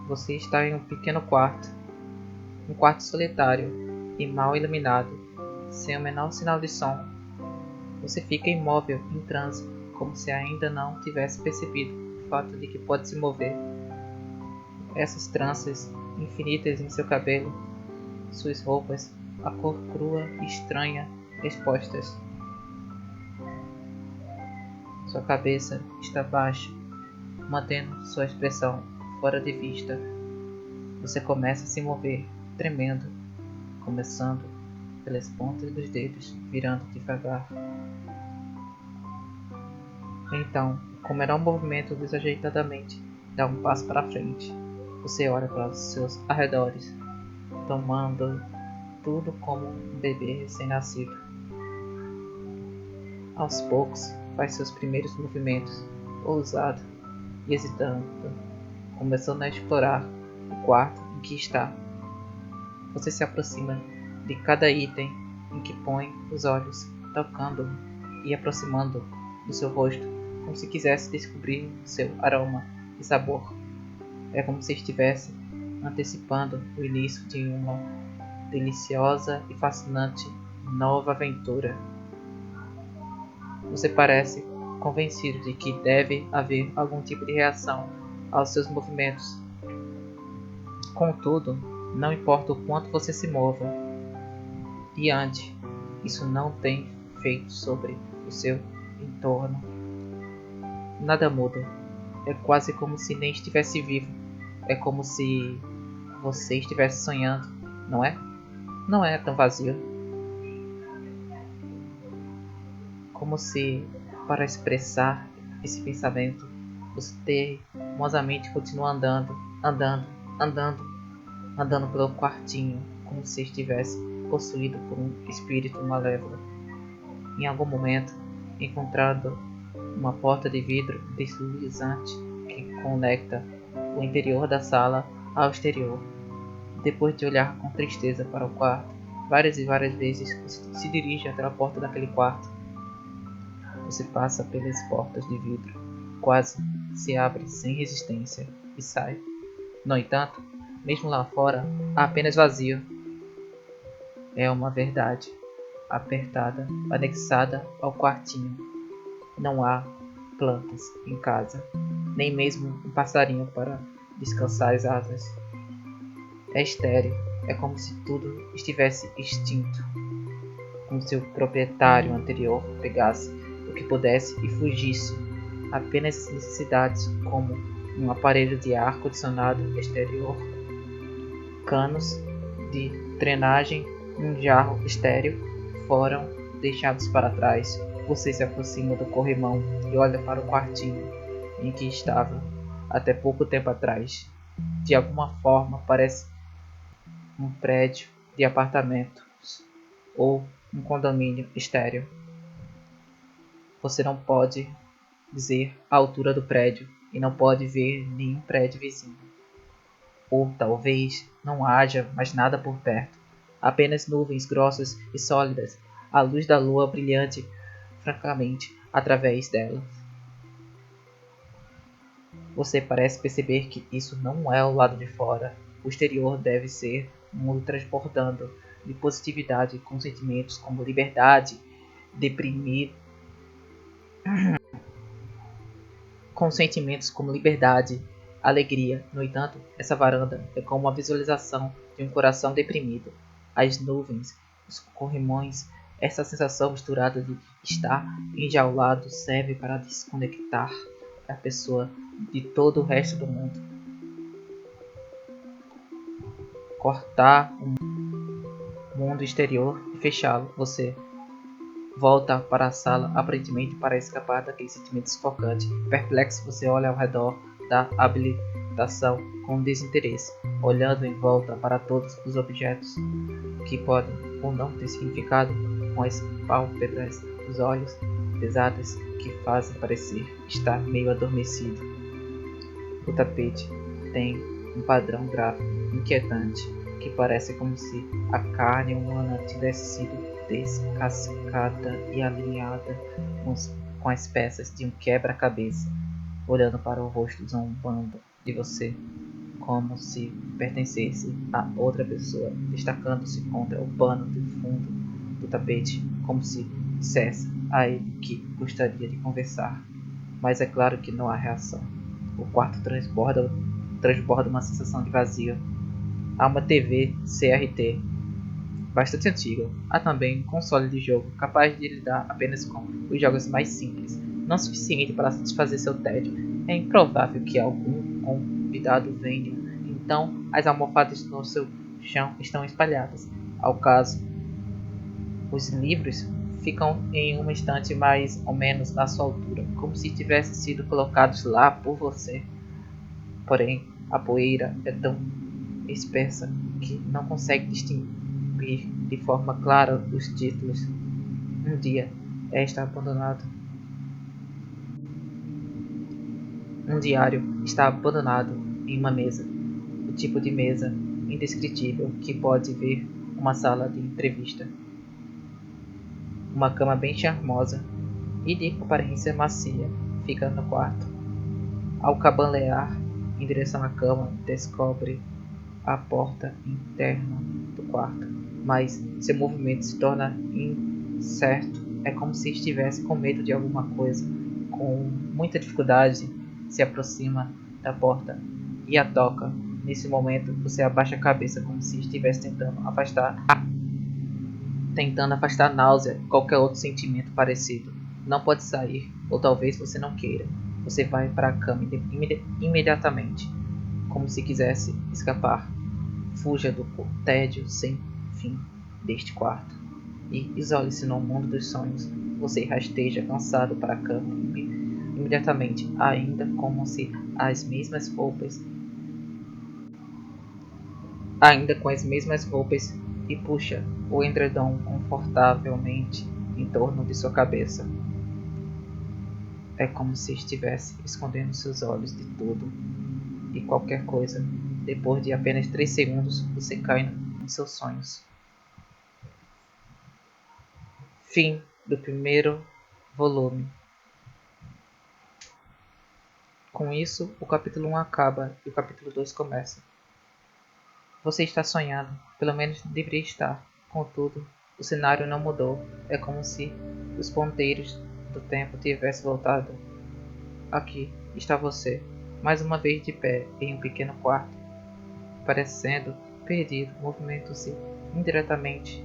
Você está em um pequeno quarto, um quarto solitário e mal iluminado, sem o menor sinal de som. Você fica imóvel, em transe, como se ainda não tivesse percebido o fato de que pode se mover. Essas tranças infinitas em seu cabelo, suas roupas, a cor crua e estranha expostas. Sua cabeça está baixa, mantendo sua expressão fora de vista. Você começa a se mover, tremendo, começando pelas pontas dos dedos, virando devagar. Então, com o menor movimento desajeitadamente, dá um passo para frente. Você olha para os seus arredores, tomando tudo como um bebê recém-nascido. Aos poucos, faz seus primeiros movimentos, ousado e hesitando, começando a explorar o quarto em que está. Você se aproxima de cada item em que põe os olhos, tocando e aproximando do seu rosto, como se quisesse descobrir seu aroma e sabor. É como se estivesse antecipando o início de uma deliciosa e fascinante nova aventura. Você parece convencido de que deve haver algum tipo de reação aos seus movimentos. Contudo, não importa o quanto você se mova e ande, isso não tem efeito sobre o seu entorno. Nada muda. É quase como se nem estivesse vivo. É como se você estivesse sonhando, não é? Não é tão vazio. Como se, para expressar esse pensamento, você teimosamente continua andando pelo quartinho, como se estivesse possuído por um espírito malévolo. Em algum momento, encontrando uma porta de vidro deslizante que conecta o interior da sala ao exterior. Depois de olhar com tristeza para o quarto, várias e várias vezes você se dirige até a porta daquele quarto. Você passa pelas portas de vidro, quase se abre sem resistência e sai. No entanto, mesmo lá fora, há apenas vazio. É uma verdade apertada, anexada ao quartinho. Não há plantas em casa, nem mesmo um passarinho para descansar as asas. É estéril, é como se tudo estivesse extinto, como se o proprietário anterior pegasse o que pudesse e fugisse. Apenas as necessidades, como um aparelho de ar-condicionado exterior, canos de drenagem e um jarro estéril, foram deixados para trás. Você se aproxima do corrimão e olha para o quartinho em que estava até pouco tempo atrás. De alguma forma parece um prédio de apartamentos ou um condomínio estéril. Você não pode dizer a altura do prédio e não pode ver nenhum prédio vizinho. Ou talvez não haja mais nada por perto. Apenas nuvens grossas e sólidas, a luz da lua brilhante francamente através delas. Você parece perceber que isso não é o lado de fora. O exterior deve ser um mundo transbordando de positividade com sentimentos como liberdade, deprimido, com sentimentos como liberdade, alegria. No entanto, essa varanda é como uma visualização de um coração deprimido. As nuvens, os corrimões, essa sensação misturada de estar enjaulado serve para desconectar a pessoa de todo o resto do mundo. Cortar o mundo exterior e fechá-lo. Você volta para a sala, aparentemente para escapar daquele sentimento sufocante. Perplexo, você olha ao redor da habilitação com desinteresse, olhando em volta para todos os objetos que podem ou não ter significado, com as pálpebras dos olhos pesadas que fazem parecer estar meio adormecido. O tapete tem um padrão gráfico inquietante, que parece como se a carne humana tivesse sido descascada e alinhada com as peças de um quebra-cabeça, olhando para o rosto zombando de você, como se pertencesse a outra pessoa, destacando-se contra o pano do fundo do tapete, como se dissesse a ele que gostaria de conversar. Mas é claro que não há reação. O quarto transborda uma sensação de vazio. Há uma TV CRT bastante antiga. Há também um console de jogo capaz de lidar apenas com os jogos mais simples, não suficiente para satisfazer seu tédio. É improvável que algum convidado venha, então as almofadas no seu chão estão espalhadas. Ao caso, os livros ficam em uma estante mais ou menos na sua altura, como se tivessem sido colocados lá por você. Porém, a poeira é tão espessa que não consegue distinguir de forma clara os títulos. Um dia está abandonado. Um diário está abandonado em uma mesa, o tipo de mesa indescritível que pode ver uma sala de entrevista. Uma cama bem charmosa e de aparência macia fica no quarto. Ao cambalear em direção à cama, descobre a porta interna do quarto, mas seu movimento se torna incerto. É como se estivesse com medo de alguma coisa. Com muita dificuldade, se aproxima da porta e a toca. Nesse momento, você abaixa a cabeça como se estivesse tentando afastar a náusea e qualquer outro sentimento parecido. Não pode sair, ou talvez você não queira. Você vai para a cama imediatamente, como se quisesse escapar. Fuja do tédio sem fim deste quarto e isole-se no mundo dos sonhos. Você rasteja cansado para a cama imediatamente, ainda com as mesmas roupas, e puxa o edredom confortavelmente em torno de sua cabeça. É como se estivesse escondendo seus olhos de tudo e qualquer coisa. Depois de apenas 3 segundos, você cai em seus sonhos. Fim do primeiro volume. Com isso, o capítulo 1 acaba e o capítulo 2 começa. Você está sonhando, pelo menos deveria estar. Contudo, o cenário não mudou. É como se os ponteiros do tempo tivessem voltado. Aqui está você, mais uma vez de pé em um pequeno quarto, parecendo perdido, movimento-se indiretamente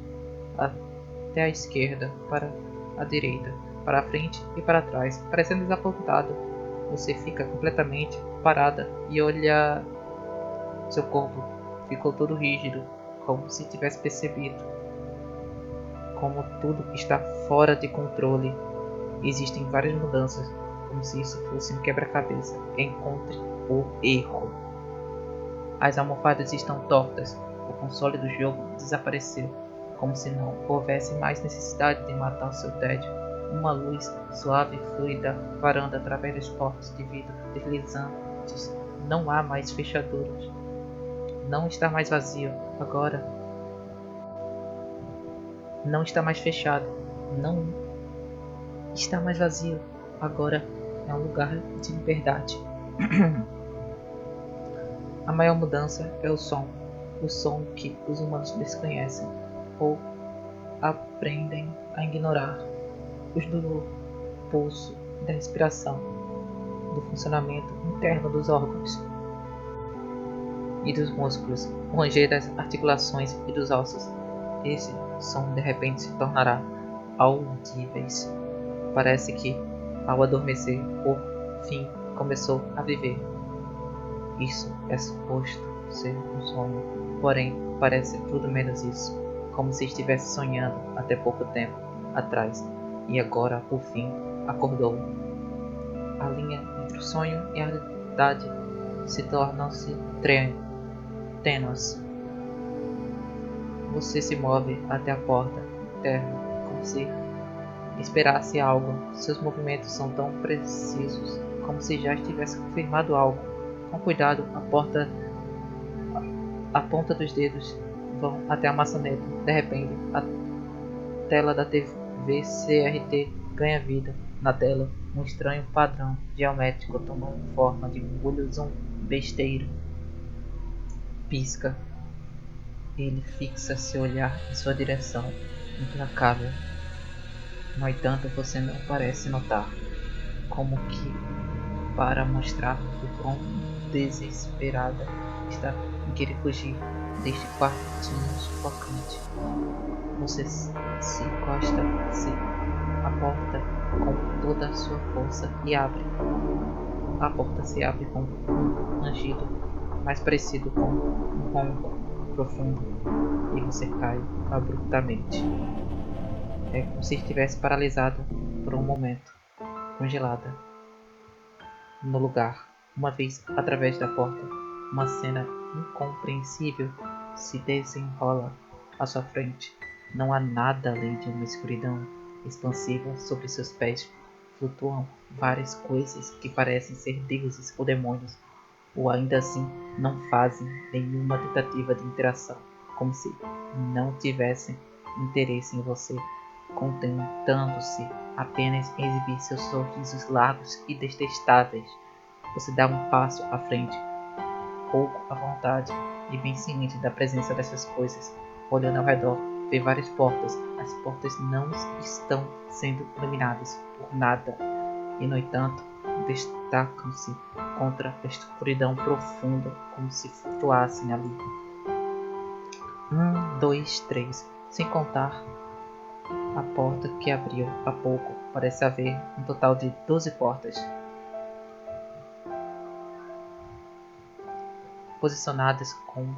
até a esquerda, para a direita, para a frente e para trás, parecendo desapontado. Você fica completamente parada e olha. Seu corpo ficou todo rígido, como se tivesse percebido como tudo está fora de controle. Existem várias mudanças, como se isso fosse um quebra-cabeça. Encontre o erro. As almofadas estão tortas. O console do jogo desapareceu, como se não houvesse mais necessidade de matar o seu tédio. Uma luz suave flui da varanda através das portas de vidro deslizantes. Não há mais fechaduras. Não está mais vazio. Agora não está mais fechado. Não está mais vazio. Agora é um lugar de liberdade. A maior mudança é o som que os humanos desconhecem ou aprendem a ignorar. Os do pulso, da respiração, do funcionamento interno dos órgãos e dos músculos, o ranger das articulações e dos ossos. Esse som de repente se tornará audíveis. Parece que, ao adormecer, o fim começou a viver. Isso é suposto ser um sonho, porém parece tudo menos isso, como se estivesse sonhando até pouco tempo atrás e agora, por fim, acordou. A linha entre o sonho e a realidade se torna-se tênues. Você se move até a porta interna, como se esperasse algo. Seus movimentos são tão precisos, como se já estivesse confirmado algo. Com cuidado, a ponta dos dedos vão até a maçaneta. De repente, a tela da TV CRT ganha vida. Na tela, um estranho padrão geométrico tomando forma de um olho besteiro. pisca. Ele fixa seu olhar em sua direção, implacável. No entanto, você não parece notar, como que para mostrar o quão desesperada está em querer fugir deste quartinho sufocante. Você se encosta-se à porta com toda a sua força e abre. A porta se abre com um rangido mais parecido com um ronco profundo e você cai abruptamente. É como se estivesse paralisada por um momento, congelada no lugar. Uma vez através da porta, uma cena incompreensível se desenrola à sua frente. Não há nada além de uma escuridão expansiva sobre seus pés. Flutuam várias coisas que parecem ser deuses ou demônios, ou ainda assim não fazem nenhuma tentativa de interação, como se não tivessem interesse em você, contentando-se apenas em exibir seus sorrisos largos e detestáveis. Você dá um passo à frente, pouco à vontade e bem ciente da presença dessas coisas. Olhando ao redor, vê várias portas. As portas não estão sendo iluminadas por nada e, no entanto, destacam-se contra a escuridão profunda, como se flutuassem ali. 1, 2, 3. Sem contar a porta que abriu há pouco, parece haver um total de 12 portas, posicionadas como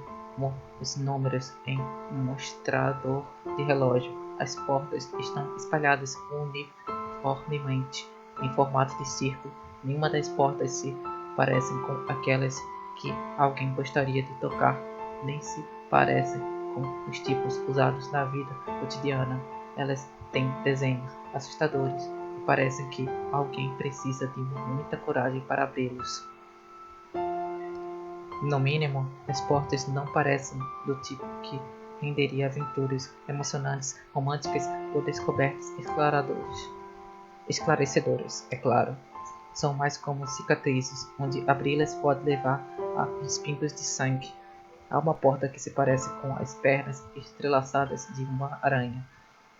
os números em um mostrador de relógio. As portas estão espalhadas uniformemente em formato de círculo. Nenhuma das portas se parecem com aquelas que alguém gostaria de tocar, nem se parecem com os tipos usados na vida cotidiana. Elas têm desenhos assustadores e parecem que alguém precisa de muita coragem para abri-los. No mínimo, as portas não parecem do tipo que renderia aventuras emocionantes, românticas ou descobertas esclarecedoras, é claro. São mais como cicatrizes, onde abri-las pode levar a respingos de sangue. Há uma porta que se parece com as pernas entrelaçadas de uma aranha.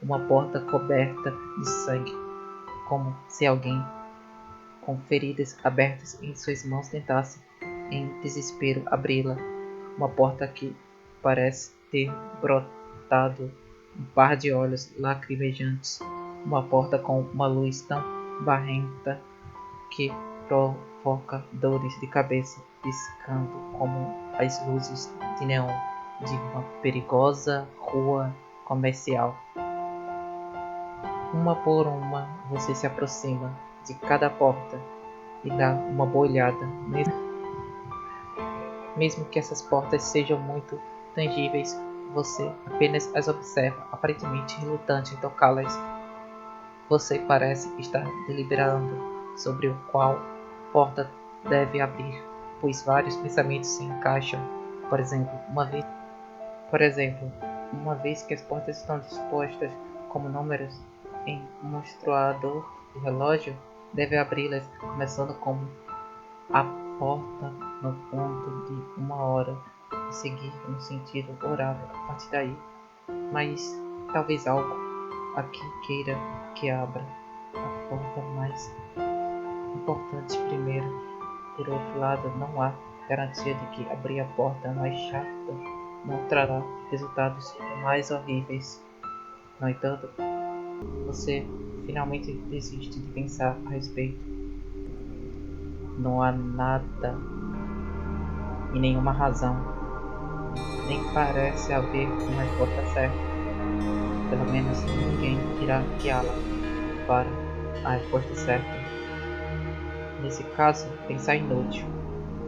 Uma porta coberta de sangue, como se alguém com feridas abertas em suas mãos tentasse em desespero abri-la. Uma porta que parece ter brotado um par de olhos lacrimejantes. Uma porta com uma luz tão barrenta que provoca dores de cabeça, piscando como as luzes de neon de uma perigosa rua comercial. Uma por uma, você se aproxima de cada porta e dá uma boa olhada. Mesmo que essas portas sejam muito tangíveis, você apenas as observa, aparentemente relutante em tocá-las. Você parece estar deliberando sobre qual porta deve abrir, pois vários pensamentos se encaixam. Por exemplo, uma vez que as portas estão dispostas como números em um mostrador de relógio, deve abri-las, começando como a porta no ponto de 1 hora e seguir no sentido horário a partir daí. Mas talvez algo aqui queira que abra a porta mais importante primeiro. Por outro lado, não há garantia de que abrir a porta mais chata não trará resultados mais horríveis. No entanto, você finalmente desiste de pensar a respeito. Não há nada e nenhuma razão, nem parece haver uma resposta certa. Pelo menos ninguém irá guiá-la para a resposta certa. Nesse caso, pensar é inútil.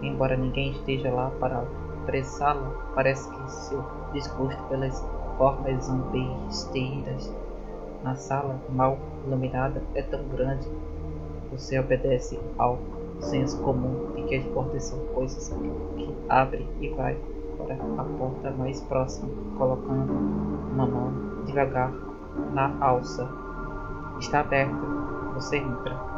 Embora ninguém esteja lá para apressá-la, parece que seu desgosto pelas formas besteiras na sala mal iluminada é tão grande. Você obedece ao senso comum de que as portas são coisas que abre e vai para a porta mais próxima, colocando uma mão devagar na alça. Está aberta. Você entra.